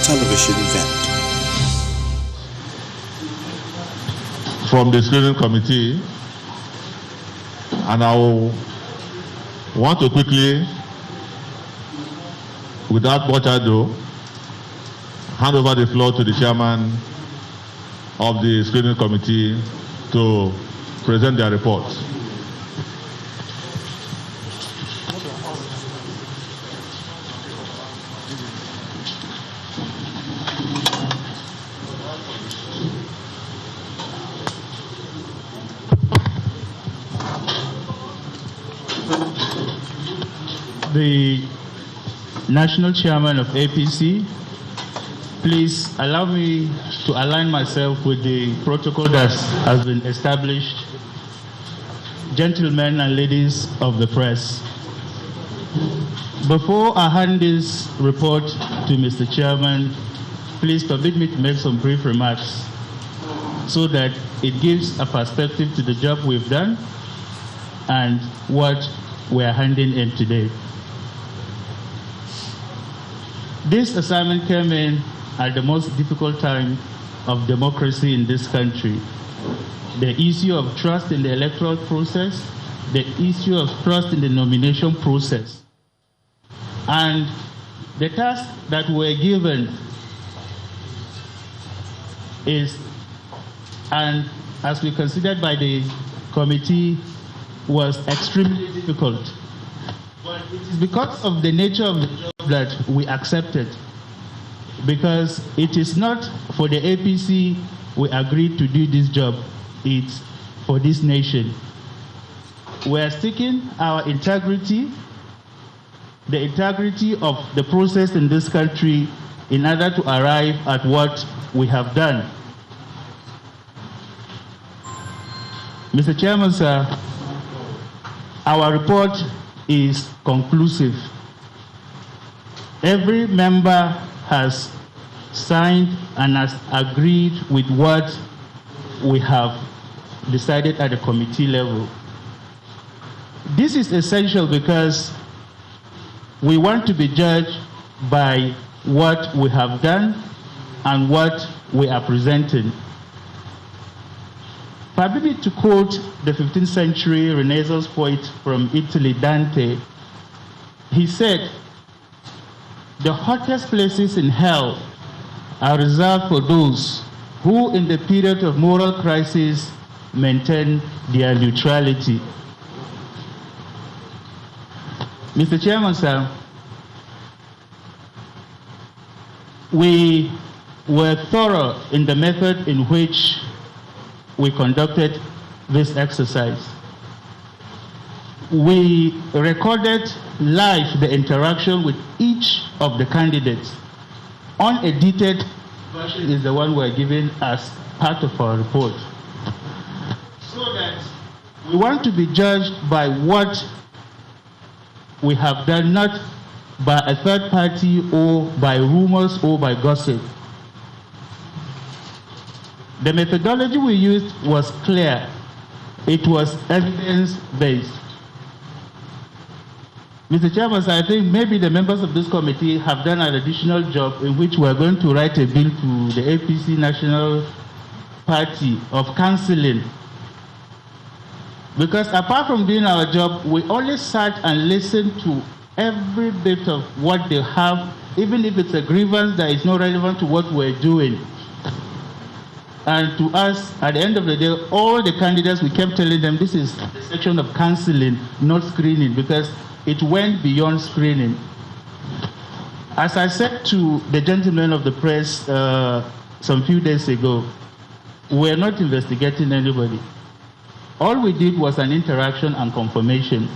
television event. From the screening committee, and I will want to quickly, without much ado, hand over the floor to the chairman of the screening committee to present their report. The National Chairman of APC, please allow me to align myself with the protocol that has been established. Gentlemen and ladies of the press, before I hand this report to Mr. Chairman, please permit me to make some brief remarks so that it gives a perspective to the job we've done and what we are handing in today. This assignment came in at the most difficult time of democracy in this country. The issue of trust in the electoral process, the issue of trust in the nomination process, and the task that we're given is, and as we considered by the committee, was extremely difficult. But it is because of the nature of the job that we accepted. Because it is not for the APC we agreed to do this job, it's for this nation. We are sticking our integrity, the integrity of the process in this country, in order to arrive at what we have done. Mr. Chairman, sir, our report is conclusive. Every member has signed and has agreed with what we have decided at the committee level. This is essential because we want to be judged by what we have done and what we are presenting. Permit me to quote the 15th century Renaissance poet from Italy, Dante. He said, "The hottest places in hell are reserved for those who in the period of moral crisis maintain their neutrality." Mr. Chairman, sir, we were thorough in the method in which we conducted this exercise. We recorded live the interaction with each of the candidates. Unedited version is the one we're giving as part of our report. So that we want to be judged by what we have done, not by a third party or by rumors or by gossip. The methodology we used was clear. It was evidence-based. Mr. Chairman, I think maybe the members of this committee have done an additional job in which we're going to write a bill to the APC National Party of cancelling. Because apart from doing our job, we only sat and listened to every bit of what they have, even if it's a grievance that is not relevant to what we're doing. And to us, at the end of the day, all the candidates, we kept telling them this is the section of cancelling, not screening, because it went beyond screening. As I said to the gentleman of the press some few days ago, we're not investigating anybody. All we did was an interaction and confirmation.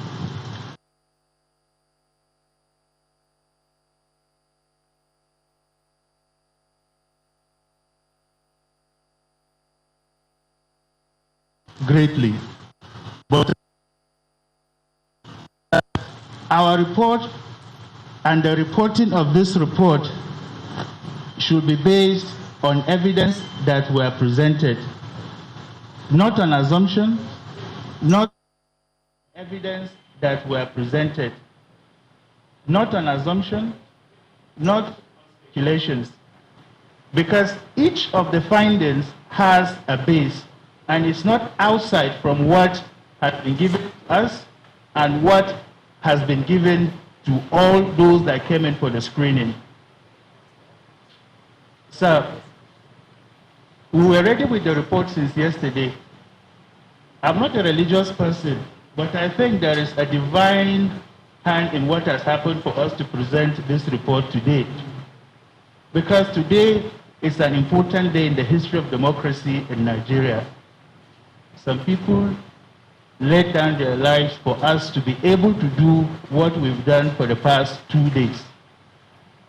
Greatly. But our report and the reporting of this report should be based on evidence that were presented, not an assumption, not evidence that were presented, not an assumption, not speculations. because each of the findings has a base, and it's not outside from what has been given to us and what has been given to all those that came in for the screening. So, we were ready with the report since yesterday. I'm not a religious person, but I think there is a divine hand in what has happened for us to present this report today. Because today is an important day in the history of democracy in Nigeria. Some people laid down their lives for us to be able to do what we've done for the past 2 days.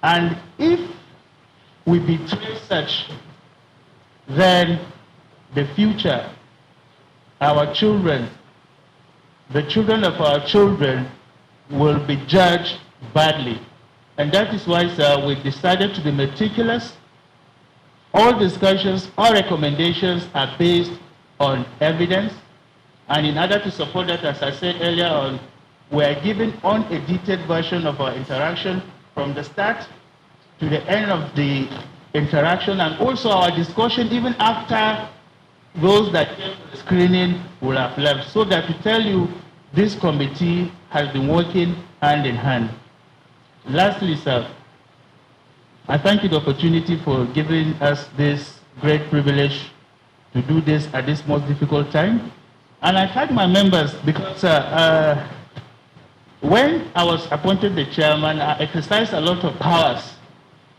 And if we betray such, then the future, our children, the children of our children will be judged badly. And that is why, sir, we decided to be meticulous. All discussions, all recommendations are based on evidence. And in order to support that, as I said earlier on, we are given unedited version of our interaction from the start to the end of the interaction, and also our discussion even after those that came to the screening will have left, so that to tell you this committee has been working hand in hand. Lastly, sir, I thank you for the opportunity for giving us this great privilege to do this at this most difficult time. And I thank my members because when I was appointed the chairman, I exercised a lot of powers.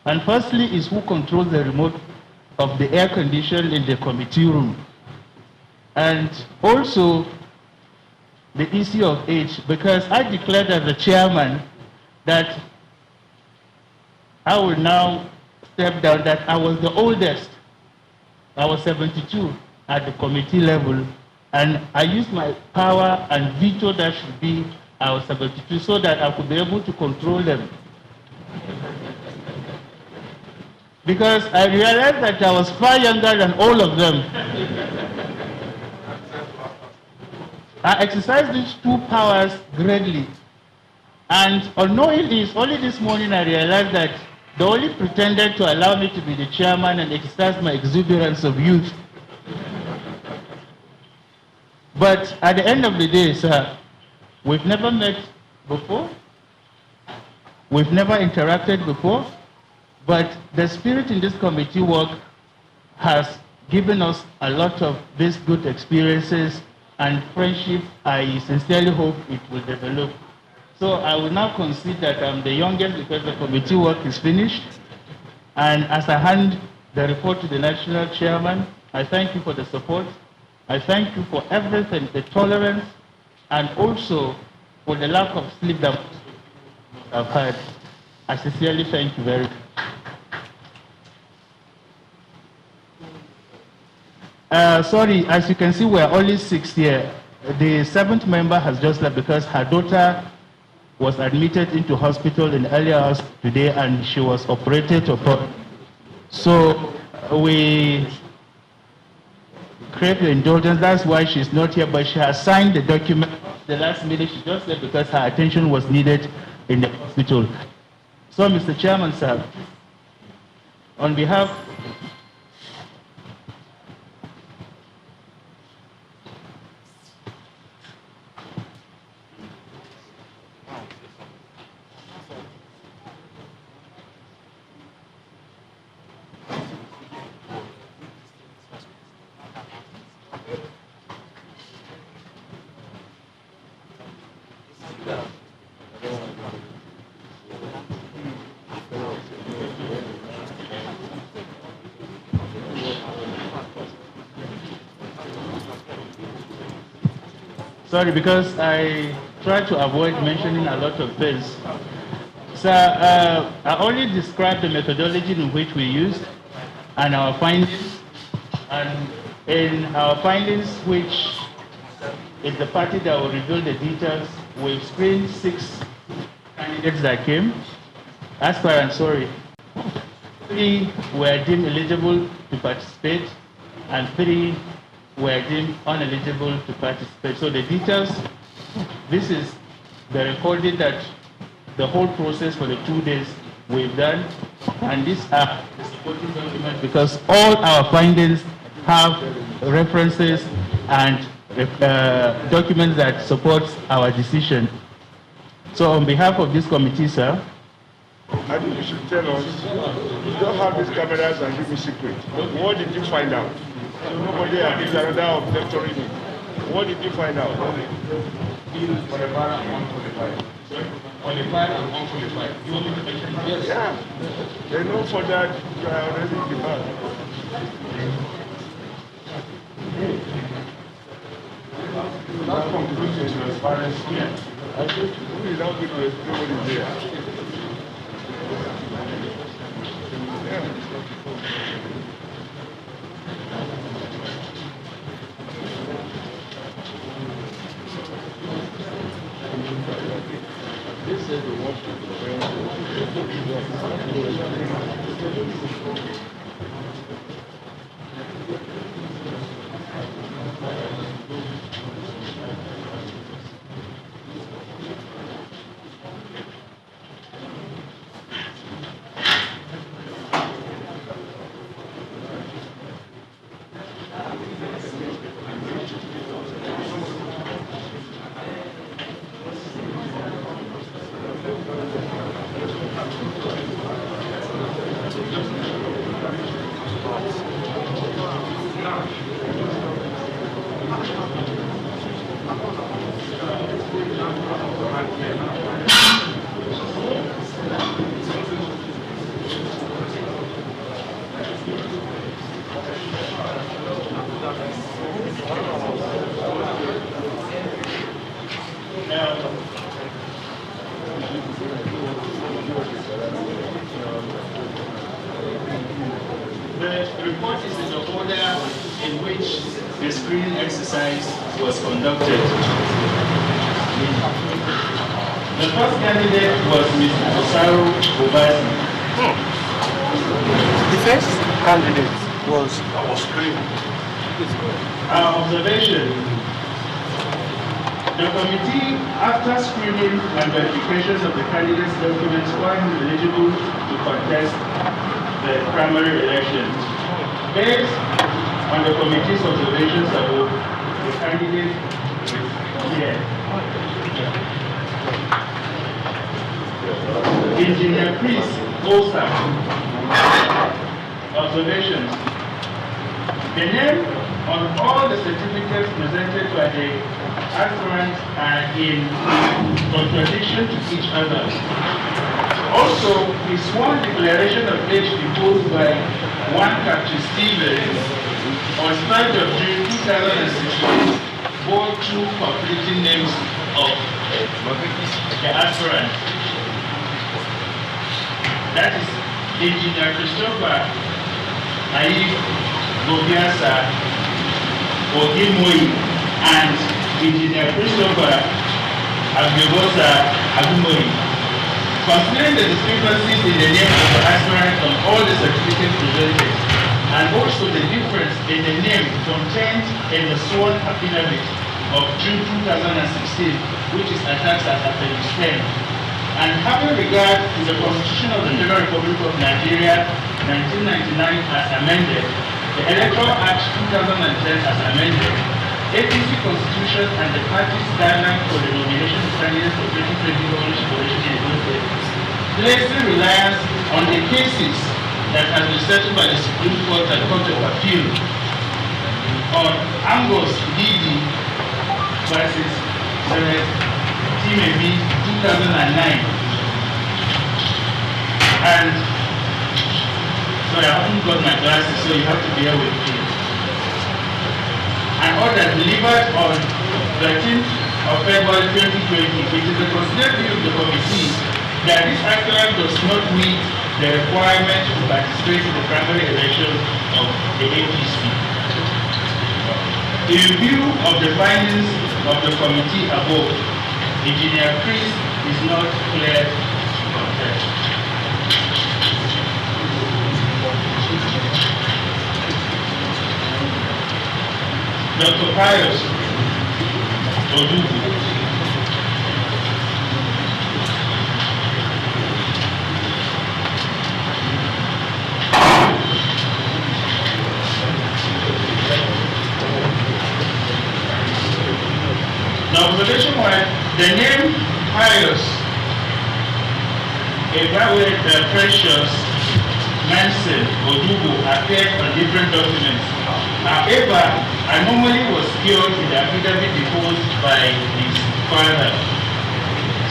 And firstly is who controls the remote of the air condition in the committee room. And also the issue of age, because I declared as the chairman that I will now step down, that I was the oldest. I was 72 at the committee level, and I used my power and veto that should be I was 72 so that I could be able to control them. Because I realized that I was far younger than all of them. I exercised these two powers greatly. And unknowingly, it's only this morning I realized that they only pretended to allow me to be the chairman and exercise my exuberance of youth. But at the end of the day, sir, we've never met before. We've never interacted before. But the spirit in this committee work has given us a lot of these good experiences and friendship. I sincerely hope it will develop. So I will now concede that I'm the youngest because the committee work is finished. And as I hand the report to the national chairman, I thank you for the support. I thank you for everything, the tolerance, and also for the lack of sleep that I've had. I sincerely thank you very much. Sorry, as you can see, we're only 6 here. The 7th member has just left because her daughter was admitted into hospital in earlier hours today and she was operated upon. So we crave your indulgence. That's why she's not here, but she has signed the document. The last minute she just left because her attention was needed in the hospital. So, Mr. Chairman, sir, on behalf sorry, because I try to avoid mentioning a lot of things. So I only described the methodology in which we used and our findings. And in our findings, which is the party that will reveal the details, we've screened 6 candidates that came. Aspire and sorry. 3 were deemed eligible to participate, and 3 were deemed uneligible to participate. So the details, this is the recording that the whole process for the 2 days we've done. And these are the supporting documents because all our findings have references and documents that support our decision. So on behalf of this committee, sir, I think you should tell us, you don't have these cameras and give me secret. What did you find out? So nobody is another objector in it. What did you find out? Qualified and unqualified. Qualified and unqualified. You want me to mention that? Yes. Yeah. They know for that you are already in the back. That contributes to transparency. I think we will not be able to explain what is there. This is the one. The report is in the order in which the screening exercise was conducted. The first candidate was Mr. Osaru Obasi. The first candidate was screened. Our observation, the committee, after screening and verifications of the candidate's documents, found him eligible to contest the primary election. Based on the committee's observations above, the candidate is here. Engineer Chris Osa. Observations. The name on all the certificates presented by the aspirants are in contradiction to each other. Also, the sworn declaration of age deposed by one Captain Stevens on 3rd of June 2016 bore two conflicting names of the aspirant. That is Engineer Christopher Aif Gobiasa Ogimoi and Engineer Christopher Agbebosa Agumoi. Considering the discrepancies in the name of the aspirant on all the certificates presented, and also the difference in the name contained in the sworn affidavit of June 2016, which is attached as Appendix 10, and having regard to the Constitution of the Federal Republic of Nigeria, 1999 as amended, the Electoral Act 2010 as amended, APC Constitution and the party's guidelines for the nomination of candidates for 2020 governorship election in the State, placing reliance on the cases that have been settled by the Supreme Court and Court of Appeal on Angus Didi versus TMB 2009. And sorry, I haven't got my glasses, so you have to bear with me. An order delivered on 13th of February 2020, it is the considered view of the committee that this aspirant does not meet the requirement to participate in the primary election of the APC. In view of the findings of the committee above, Engineer Chris is not cleared to contest. Dr. Pius Odubu. The name Pius, Precious, Manson, Odugo appeared on different documents. However, anomaly was cured in the affidavit deposed by his father.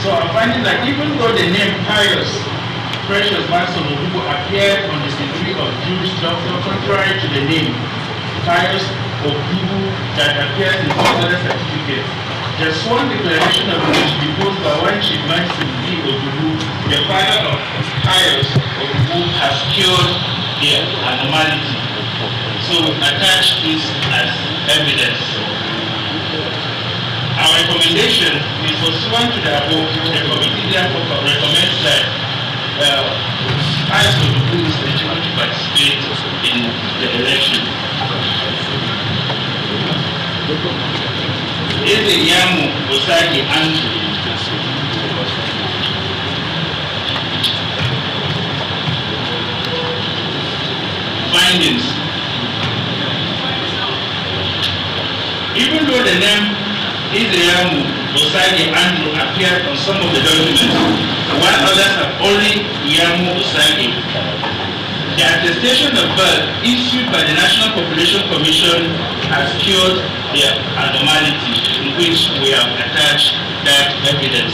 So I'm finding that even though the name Pius, Precious, Manson, Odugo appeared on the certificate of Jewish doctor, contrary to the name Pius Odugo that appears in some other certificates, the sworn declaration of which deposed by one Chief Manson B. Odugo, the father of Pius Odugo, has cured the anomaly. So we attach this as evidence. Our recommendation is pursuant to the above. The committee therefore recommends that Pius Odugo is eligible to participate in the election. Eze Yamu Osagi Andrew. Findings. Even though the name Eze Yamu Osagi Andrew appeared on some of the documents, while others have only Yamu Osagi, the attestation of birth issued by the National Population Commission has cured the anomaly in which we have attached that evidence.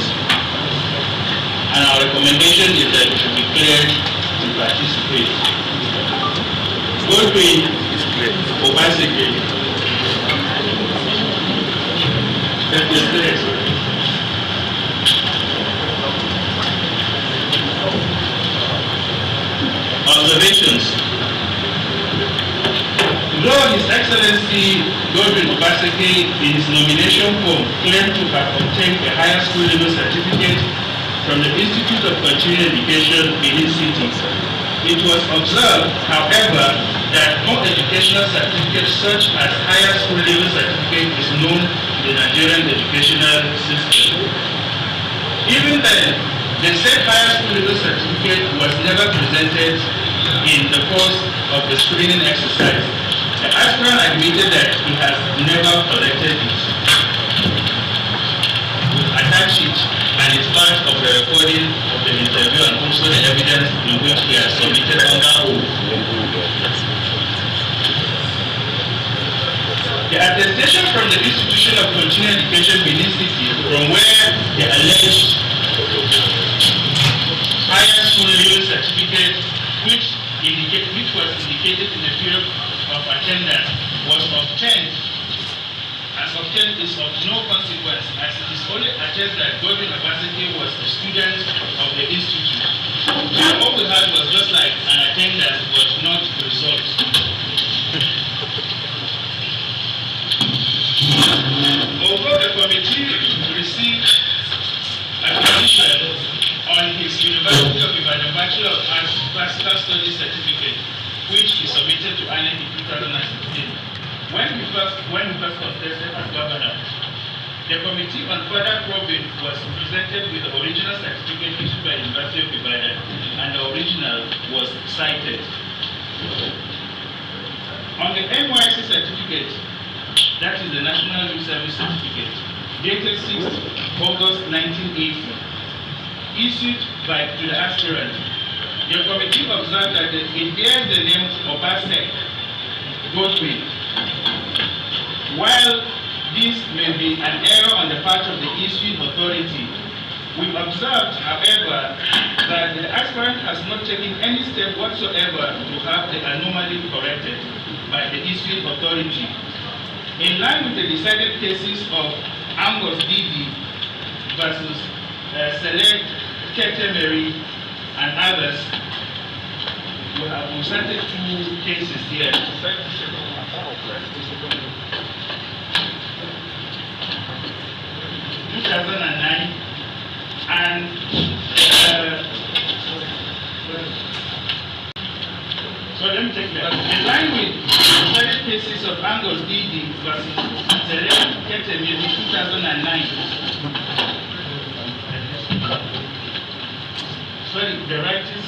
And our recommendation is that it should be cleared to participate. Godwin Obaseki. That is clear. Observations. Though His Excellency Godwin Obaseki in his nomination form claimed to have obtained a higher school level certificate from the Institute of Continuing Education, Benin City, it was observed, however, that no educational certificate such as higher school level certificate is known in the Nigerian educational system. Even then, the said higher school level certificate was never presented in the course of the screening exercise. The aspirant admitted that he has never collected it. We attach it, and it's part of the recording of the interview and also the evidence in which he has submitted under oath. The attestation from the Institution of Continuing Education, Benin City, from where the alleged higher school level certificate, which was indicated in the period of attendance, was obtained, is of no consequence, as it is only attested that Godwin Obaseki was a student of the institute. And what we had was just like an attendance, but not the result. Although the committee received a petition on his University of Ibadan Bachelor of Arts Classical Studies certificate, which he submitted to INEC in 2016, when he first contested as governor, the committee on further probing was presented with the original certificate issued by the University of Ibadan, and the original was cited. On the NYSC certificate, that is the National Youth Service Certificate, dated 6th August 1980, issued to the aspirant, the committee observed that it bears the name Obaseki Godwin. While this may be an error on the part of the issuing authority, we observed, however, that the aspirant has not taken any step whatsoever to have the anomaly corrected by the issuing authority. In line with the decided cases of Angus Didi versus Select Ketemeri and others, we have presented two cases here. 2009 and so let me take that. In line with the cases of Angus Didi versus Select Ketemeri 2009. Sorry, the right is.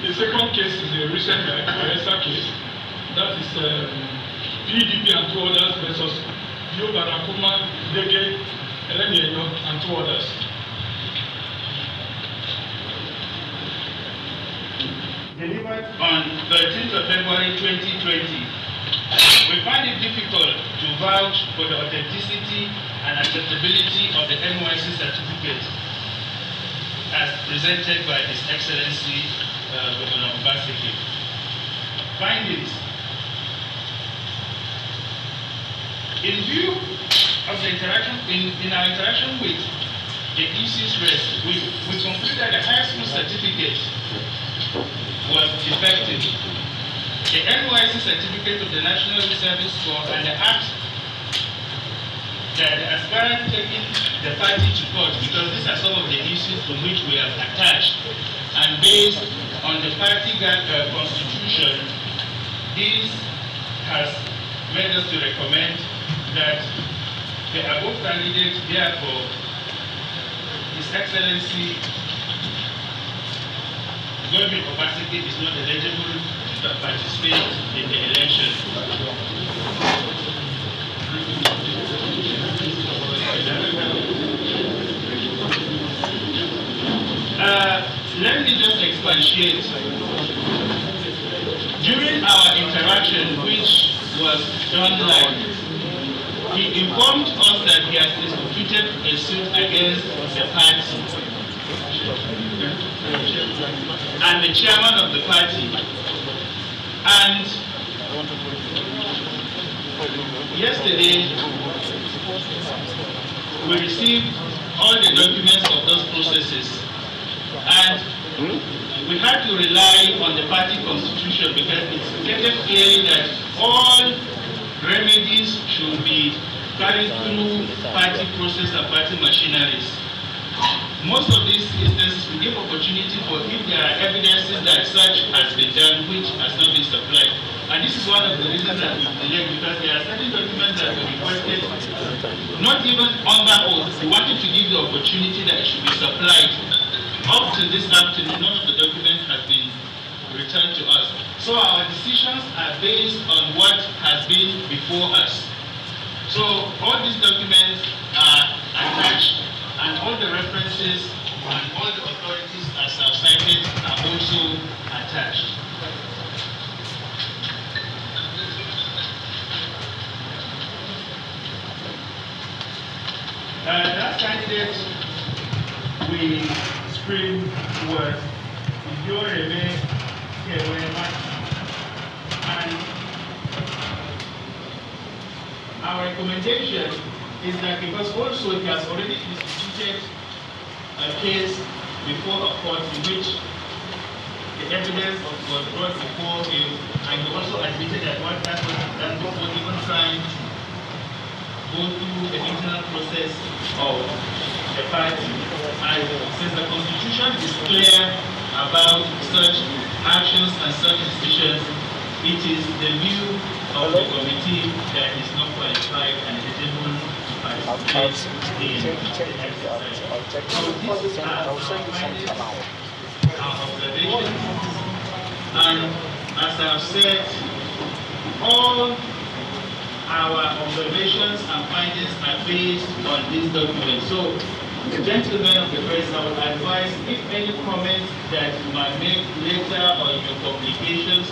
The second case is a recent Bayelsa case. That is PDP and two others versus Barakuma Dege Eleniyo, and two others. Delivered on 13th of February 2020, we find it difficult to vouch for the authenticity and acceptability of the NYSC certificate as presented by His Excellency Governor Obaseki. Findings. In view of the interaction, in our interaction with the EC's rest, we conclude that the high school certificate was defective. The NYSC certificate of the National Service Corps and the act that the aspirant taking the party to court, because these are some of the issues on which we have attached, and based on the party constitution, this has made us to recommend that the above candidate, therefore, His Excellency Governor Obaseki is not eligible to participate in the election. Let me just expatiate. During our interaction, which was done live, he informed us that he has instituted a suit against the party and the chairman of the party. And yesterday, we received all the documents of those processes. And we had to rely on the party constitution because it stated clearly that all remedies should be carried through party process and party machineries. Most of these instances will give opportunity for if there are evidences that such has been done which has not been supplied. And this is one of the reasons that we delayed, because there are certain documents that were requested, not even under oath. We wanted to give the opportunity that it should be supplied. Up to this afternoon, none of the documents has been returned to us. So our decisions are based on what has been before us. So all these documents are attached, and all the references and all the authorities as I've cited are also attached. That candidate we screened was Yoreme Kewema, and our recommendation is that because also he has already instituted a case before a court in which the evidence was brought before him, and he also admitted that what that was done before even trying to go through the internal process of the party. And since the constitution is clear about such actions and such decisions, it is the view of the committee that is not qualified and eligible to participate in the exercise. So these are our findings, our observations, and as I've said, all our observations and findings are based on this document. So, gentlemen of the press, I would advise if any comments that you might make later or in your publications,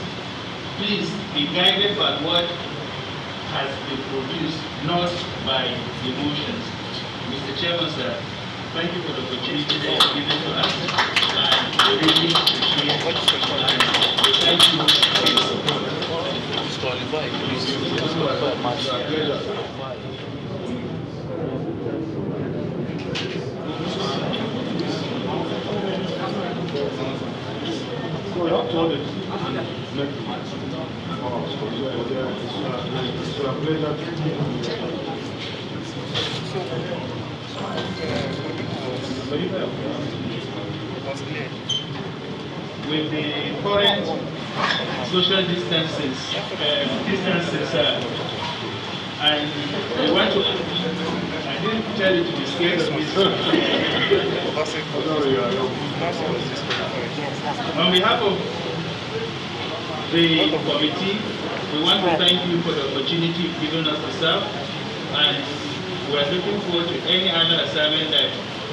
please be guided by what has been produced, not by the motions. Mr. Chairman, sir, thank you for the opportunity that you've given to us. And we really appreciate it. Thank you for your support. With the current social distances, and we want to, I didn't tell you to be scared of this. On behalf of the committee, we want to thank you for the opportunity you've given us to serve, and we are looking forward to any other assignment that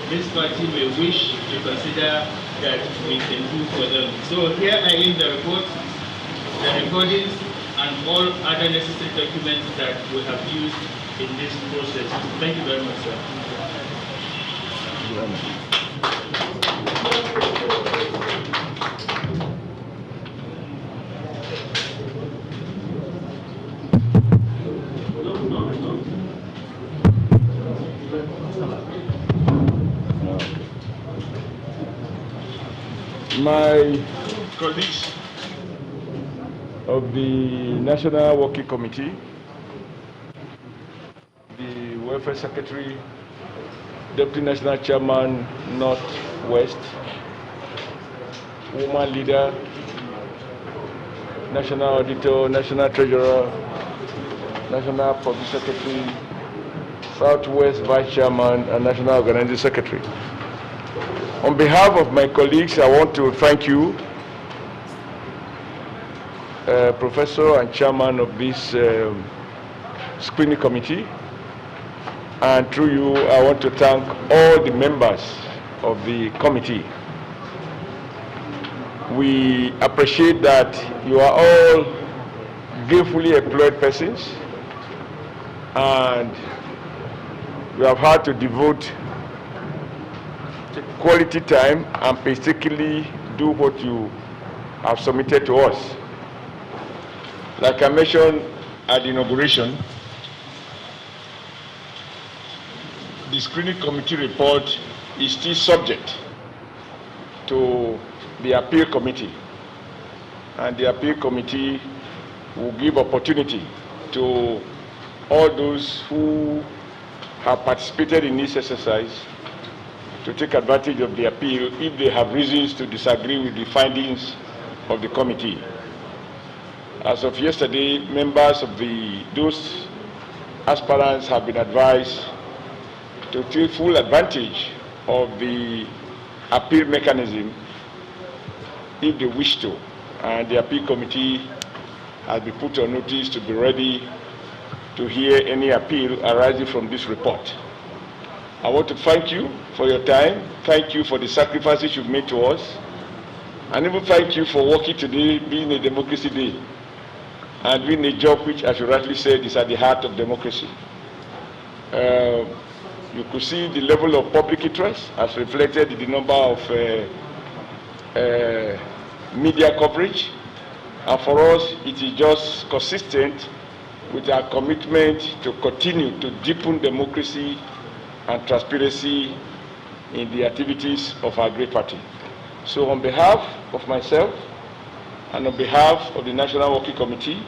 this party may wish to consider that we can do for them. So here I leave the report, the recordings, and all other necessary documents that we have used in this process. Thank you very much, sir. My colleagues of the National Working Committee, the Welfare Secretary, Deputy National Chairman, Northwest, Woman Leader, National Auditor, National Treasurer, National Public Secretary, Southwest Vice Chairman, and National Organizing Secretary. On behalf of my colleagues, I want to thank you, Professor and Chairman of this screening committee. And through you, I want to thank all the members of the committee. We appreciate that you are all gainfully employed persons, and you have had to devote quality time and painstakingly do what you have submitted to us. Like I mentioned at the inauguration, the screening committee report is still subject to the appeal committee, and the appeal committee will give opportunity to all those who have participated in this exercise to take advantage of the appeal if they have reasons to disagree with the findings of the committee. As of yesterday, members of those aspirants have been advised to take full advantage of the appeal mechanism if they wish to, and the appeal committee has been put on notice to be ready to hear any appeal arising from this report. I want to thank you for your time, thank you for the sacrifices you've made to us, and even thank you for working today, being a democracy day, and doing a job which, as you rightly said, is at the heart of democracy. You could see the level of public interest as reflected in the number of media coverage, and for us it is just consistent with our commitment to continue to deepen democracy and transparency in the activities of our great party. So on behalf of myself and on behalf of the National Working Committee,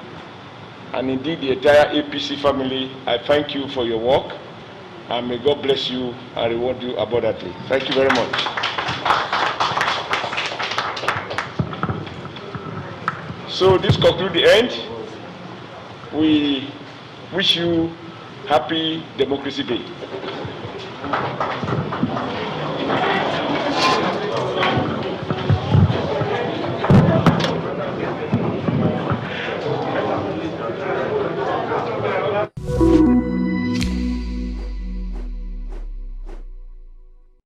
and indeed the entire APC family, I thank you for your work, and may God bless you and reward you abundantly. Thank you very much. So this concludes the end. We wish you happy Democracy Day.